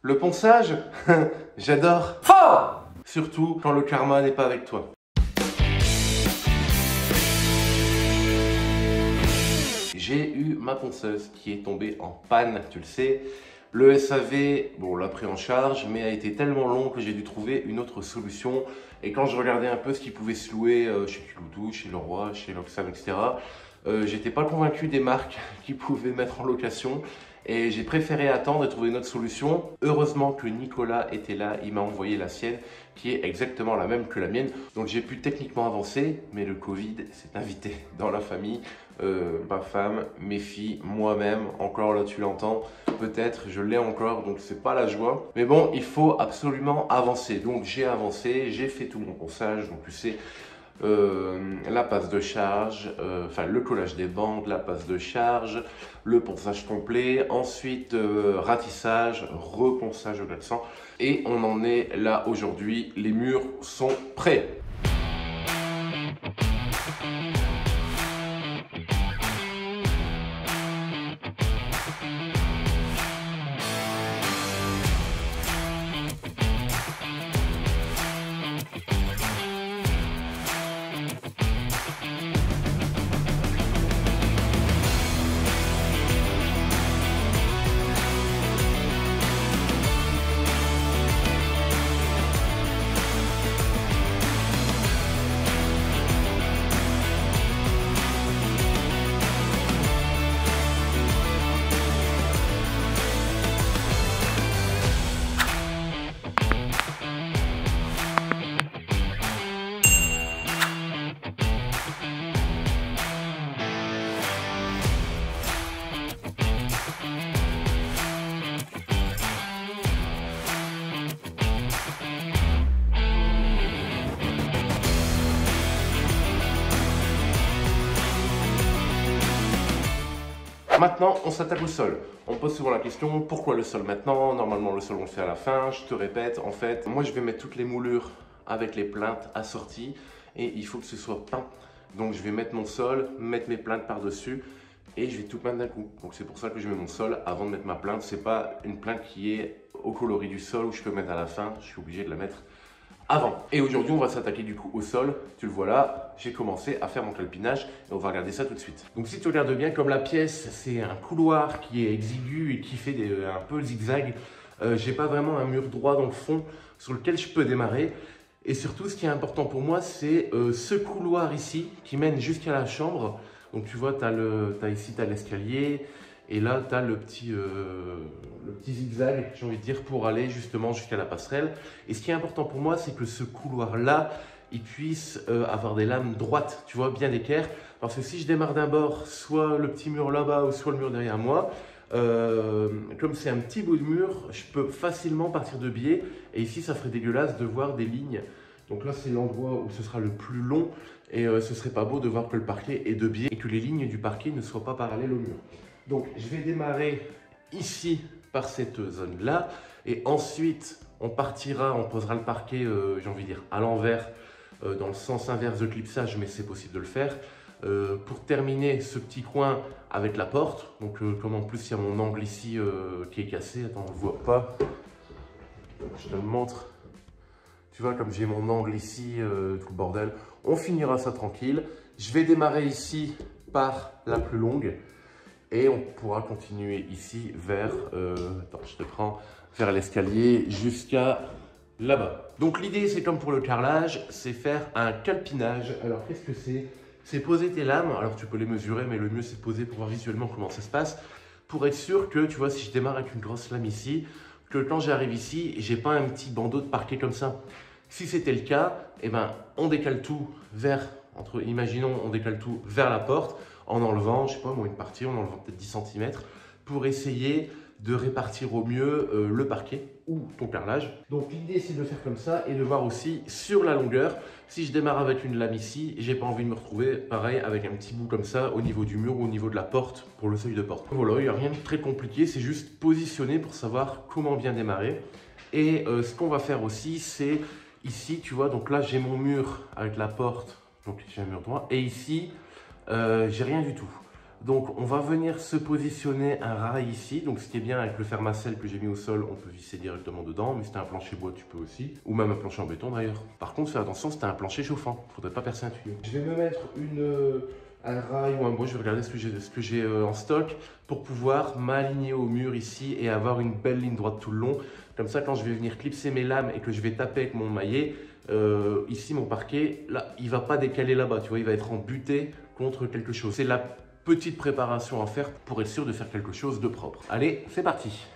Le ponçage, j'adore. Fort! Surtout quand le karma n'est pas avec toi. J'ai eu ma ponceuse qui est tombée en panne, tu le sais. Le SAV, bon, l'a pris en charge, mais a été tellement long que j'ai dû trouver une autre solution. Et quand je regardais un peu ce qui pouvait se louer chez Kiloudou, chez Leroy, chez Loxam, etc., j'étais pas convaincu des marques qui pouvaient mettre en location. Et j'ai préféré attendre et trouver une autre solution. Heureusement que Nicolas était là, il m'a envoyé la sienne, qui est exactement la même que la mienne. Donc j'ai pu techniquement avancer, mais le Covid s'est invité dans la famille. Ma femme, mes filles, moi-même, encore là tu l'entends, peut-être, je l'ai encore, donc c'est pas la joie. Mais bon, il faut absolument avancer. Donc j'ai avancé, j'ai fait tout mon ponçage, donc tu sais, la passe de charge, enfin le collage des bandes, la passe de charge, le ponçage complet, ensuite ratissage, reponçage au glaçant, et on en est là aujourd'hui, les murs sont prêts. Maintenant, on s'attaque au sol. On pose souvent la question, pourquoi le sol maintenant? Normalement, le sol, on le fait à la fin. Je te répète, en fait, moi, je vais mettre toutes les moulures avec les plinthes assorties et il faut que ce soit peint. Donc, je vais mettre mon sol, mettre mes plinthes par-dessus et je vais tout peindre d'un coup. Donc, c'est pour ça que je mets mon sol avant de mettre ma plinthe. C'est pas une plinthe qui est au coloris du sol où je peux mettre à la fin. Je suis obligé de la mettre avant. Et aujourd'hui, on va s'attaquer du coup au sol. Tu le vois là, j'ai commencé à faire mon calpinage et on va regarder ça tout de suite. Donc si tu regardes bien, comme la pièce, c'est un couloir qui est exigu et qui fait un peu zigzag. J'ai pas vraiment un mur droit dans le fond sur lequel je peux démarrer. Et surtout, ce qui est important pour moi, c'est ce couloir ici qui mène jusqu'à la chambre. Donc tu vois, ici, tu as l'escalier. Et là, tu as le petit zigzag, j'ai envie de dire, pour aller justement jusqu'à la passerelle. Et ce qui est important pour moi, c'est que ce couloir-là, il puisse avoir des lames droites, tu vois, bien d'équerre. Parce que si je démarre d'un bord, soit le petit mur là-bas ou soit le mur derrière moi, comme c'est un petit bout de mur, je peux facilement partir de biais. Et ici, ça ferait dégueulasse de voir des lignes. Donc là, c'est l'endroit où ce sera le plus long. Et ce serait pas beau de voir que le parquet est de biais et que les lignes du parquet ne soient pas parallèles au mur. Donc, je vais démarrer ici par cette zone-là et ensuite, on posera le parquet, j'ai envie de dire, à l'envers, dans le sens inverse de clipsage, mais c'est possible de le faire. Pour terminer ce petit coin avec la porte, donc comme en plus il y a mon angle ici qui est cassé, attends, on ne le voit pas, je te le montre. Tu vois, comme j'ai mon angle ici, tout le bordel, on finira ça tranquille. Je vais démarrer ici par la plus longue. Et on pourra continuer ici vers, attends, je te prends, vers l'escalier jusqu'à là-bas. Donc l'idée, c'est comme pour le carrelage, c'est faire un calpinage. Alors qu'est-ce que c'est? C'est poser tes lames. Alors tu peux les mesurer, mais le mieux c'est de poser pour voir visuellement comment ça se passe. Pour être sûr que, tu vois, si je démarre avec une grosse lame ici, que quand j'arrive ici, j'ai pas un petit bandeau de parquet comme ça. Si c'était le cas, eh ben, on décale tout vers, imaginons, on décale tout vers la porte, en enlevant, je sais pas moi, une partie, en enlevant peut-être 10 cm, pour essayer de répartir au mieux le parquet ou ton carrelage. Donc l'idée c'est de faire comme ça et de voir aussi sur la longueur. Si je démarre avec une lame ici, j'ai pas envie de me retrouver pareil avec un petit bout comme ça au niveau du mur ou au niveau de la porte pour le seuil de porte. Voilà, il n'y a rien de très compliqué, c'est juste positionner pour savoir comment bien démarrer. Et ce qu'on va faire aussi, c'est ici, tu vois, donc là j'ai mon mur avec la porte, donc j'ai un mur droit, et ici j'ai rien du tout. Donc on va venir se positionner un rail ici. Donc ce qui est bien avec le fermacelle que j'ai mis au sol, on peut visser directement dedans. Mais si tu as un plancher bois, tu peux aussi. Ou même un plancher en béton d'ailleurs. Par contre, fais attention, si tu as un plancher chauffant. Il ne faudrait pas percer un tuyau. Je vais me mettre un rail ou un bois, je vais regarder ce que j'ai en stock pour pouvoir m'aligner au mur ici et avoir une belle ligne droite tout le long. Comme ça, quand je vais venir clipser mes lames et que je vais taper avec mon maillet, ici mon parquet, là, il ne va pas décaler là-bas, tu vois, il va être embuté contre quelque chose. C'est la petite préparation à faire pour être sûr de faire quelque chose de propre. Allez, c'est parti!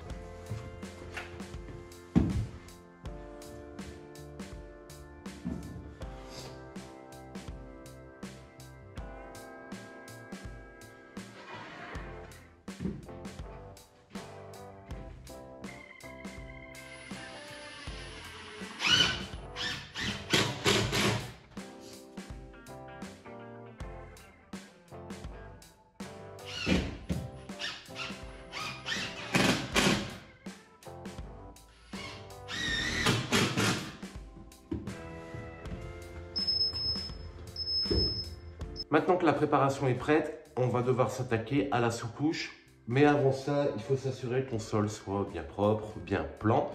Maintenant que la préparation est prête, on va devoir s'attaquer à la sous-couche. Mais avant ça, il faut s'assurer que ton sol soit bien propre, bien plan.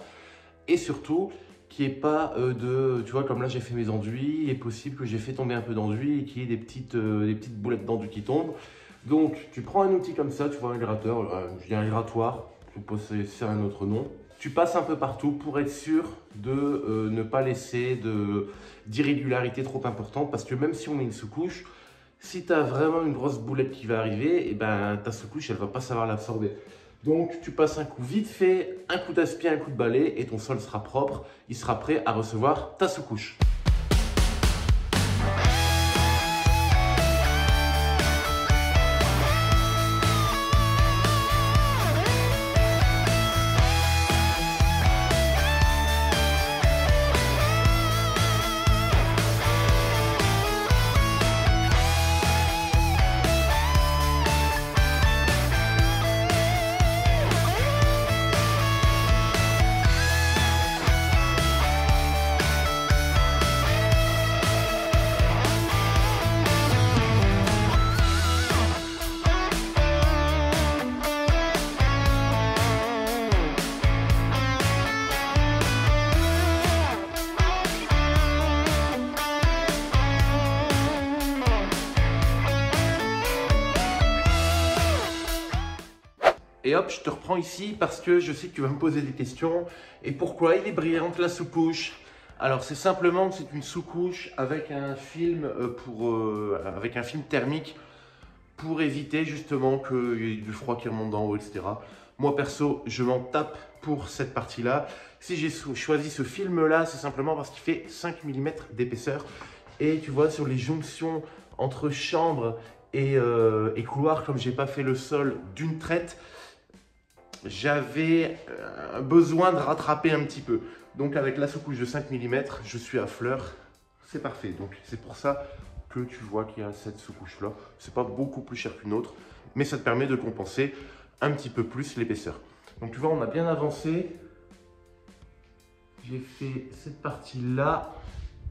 Et surtout, qu'il n'y ait pas tu vois, comme là j'ai fait mes enduits, il est possible que j'ai fait tomber un peu d'enduit et qu'il y ait des petites boulettes d'enduit qui tombent. Donc, tu prends un outil comme ça, tu vois un gratteur, je dis un grattoir, je suppose que c'est un autre nom. Tu passes un peu partout pour être sûr de ne pas laisser d'irrégularité trop importante parce que même si on met une sous-couche, si tu as vraiment une grosse boulette qui va arriver, et ben, ta sous-couche, elle ne va pas savoir l'absorber. Donc, tu passes un coup vite fait, un coup d'aspi, un coup de balai, et ton sol sera propre. Il sera prêt à recevoir ta sous-couche. Et hop, je te reprends ici parce que je sais que tu vas me poser des questions. Et pourquoi il est brillante la sous-couche? Alors c'est simplement que c'est une sous-couche avec un film thermique pour éviter justement qu'il y ait du froid qui remonte d'en haut, etc. Moi perso, je m'en tape pour cette partie-là. Si j'ai choisi ce film-là, c'est simplement parce qu'il fait 5 mm d'épaisseur. Et tu vois, sur les jonctions entre chambre et couloir, comme j'ai pas fait le sol d'une traite, j'avais besoin de rattraper un petit peu. Donc avec la sous-couche de 5 mm, je suis à fleur. C'est parfait. Donc c'est pour ça que tu vois qu'il y a cette sous-couche-là. C'est pas beaucoup plus cher qu'une autre, mais ça te permet de compenser un petit peu plus l'épaisseur. Donc tu vois, on a bien avancé. J'ai fait cette partie-là.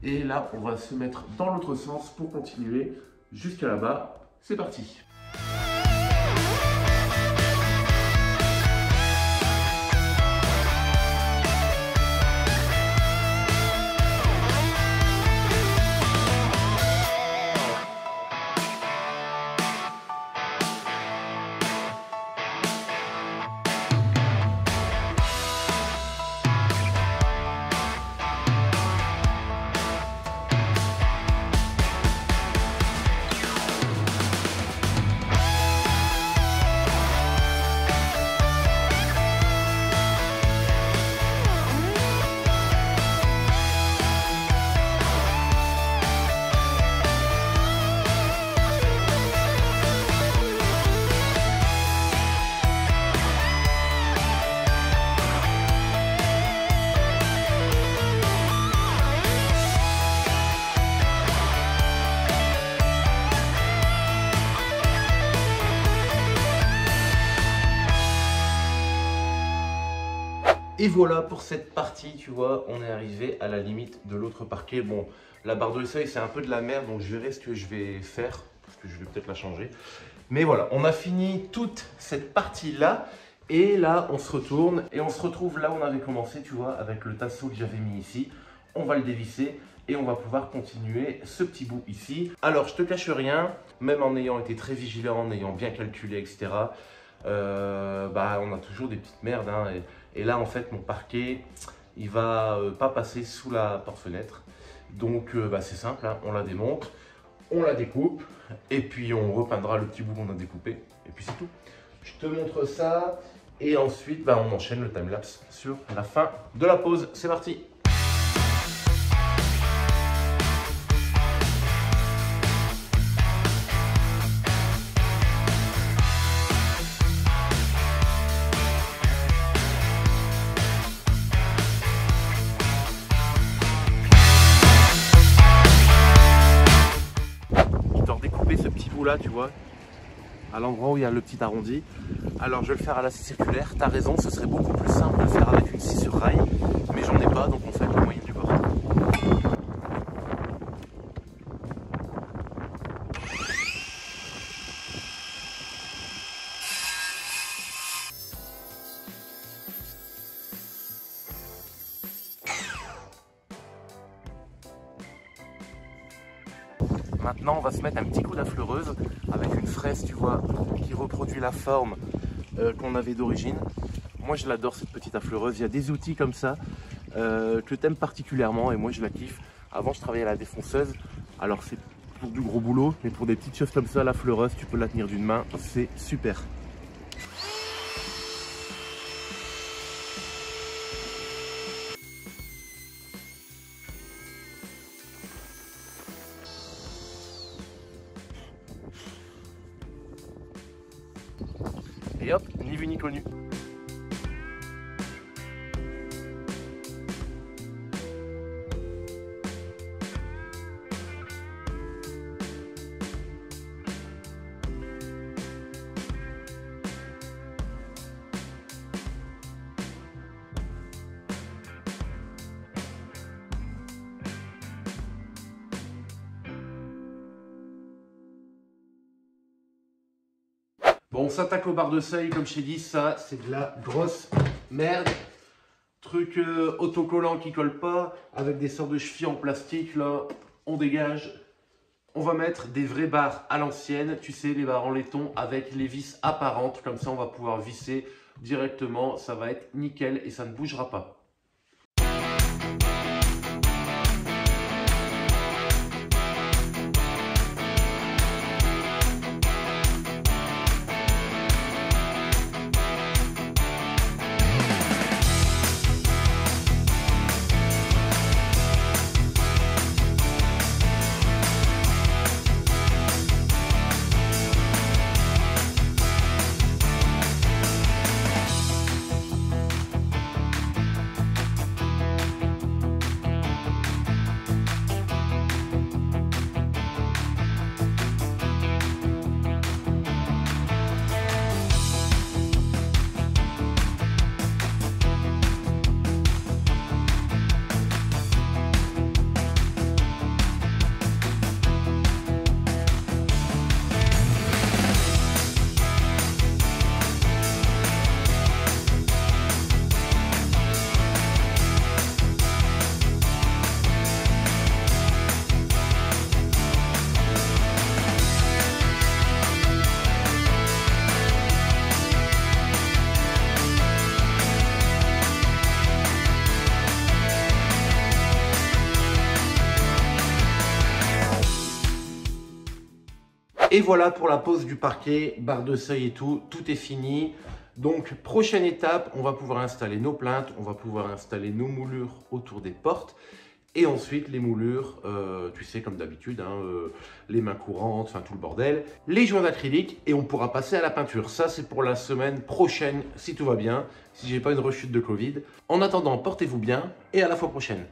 Et là, on va se mettre dans l'autre sens pour continuer jusqu'à là-bas. C'est parti! Et voilà pour cette partie, tu vois, on est arrivé à la limite de l'autre parquet. Bon, la barre de seuil, c'est un peu de la merde, donc je verrai ce que je vais faire, parce que je vais peut-être la changer. Mais voilà, on a fini toute cette partie-là. Et là, on se retourne et on se retrouve là où on avait commencé, tu vois, avec le tasseau que j'avais mis ici. On va le dévisser et on va pouvoir continuer ce petit bout ici. Alors, je te cache rien, même en ayant été très vigilant, en ayant bien calculé, etc., on a toujours des petites merdes. Hein, et là, en fait, mon parquet, il va pas passer sous la porte-fenêtre. Donc, c'est simple, hein, on la démonte, on la découpe et puis on repeindra le petit bout qu'on a découpé. Et puis c'est tout. Je te montre ça. Et ensuite, on enchaîne le timelapse sur la fin de la pause. C'est parti! Je dois redécouper ce petit bout là, tu vois, à l'endroit où il y a le petit arrondi. Alors je vais le faire à la scie circulaire. T'as raison, ce serait beaucoup plus simple de le faire avec une scie sur rail, mais j'en ai pas, donc on fait avec la moyenne du bord. Maintenant, on va se mettre un petit coup d'affleureuse avec une fraise, tu vois, qui reproduit la forme qu'on avait d'origine. Moi, je l'adore cette petite affleureuse. Il y a des outils comme ça que t'aimes particulièrement et moi, je la kiffe. Avant, je travaillais à la défonceuse. Alors, c'est pour du gros boulot, mais pour des petites choses comme ça, la fleureuse, tu peux la tenir d'une main. C'est super. Et hop, ni vu ni connu. Bon, on s'attaque aux barres de seuil, comme je t'ai dit, ça c'est de la grosse merde. Truc autocollant qui colle pas, avec des sortes de chevilles en plastique, là, on dégage. On va mettre des vraies barres à l'ancienne, tu sais, les barres en laiton avec les vis apparentes, comme ça on va pouvoir visser directement, ça va être nickel et ça ne bougera pas. Et voilà pour la pose du parquet, barre de seuil et tout, tout est fini. Donc prochaine étape, on va pouvoir installer nos plinthes, on va pouvoir installer nos moulures autour des portes. Et ensuite les moulures, tu sais comme d'habitude, hein, les mains courantes, enfin tout le bordel. Les joints d'acrylique et on pourra passer à la peinture. Ça c'est pour la semaine prochaine si tout va bien, si j'ai pas une rechute de Covid. En attendant, portez-vous bien et à la fois prochaine.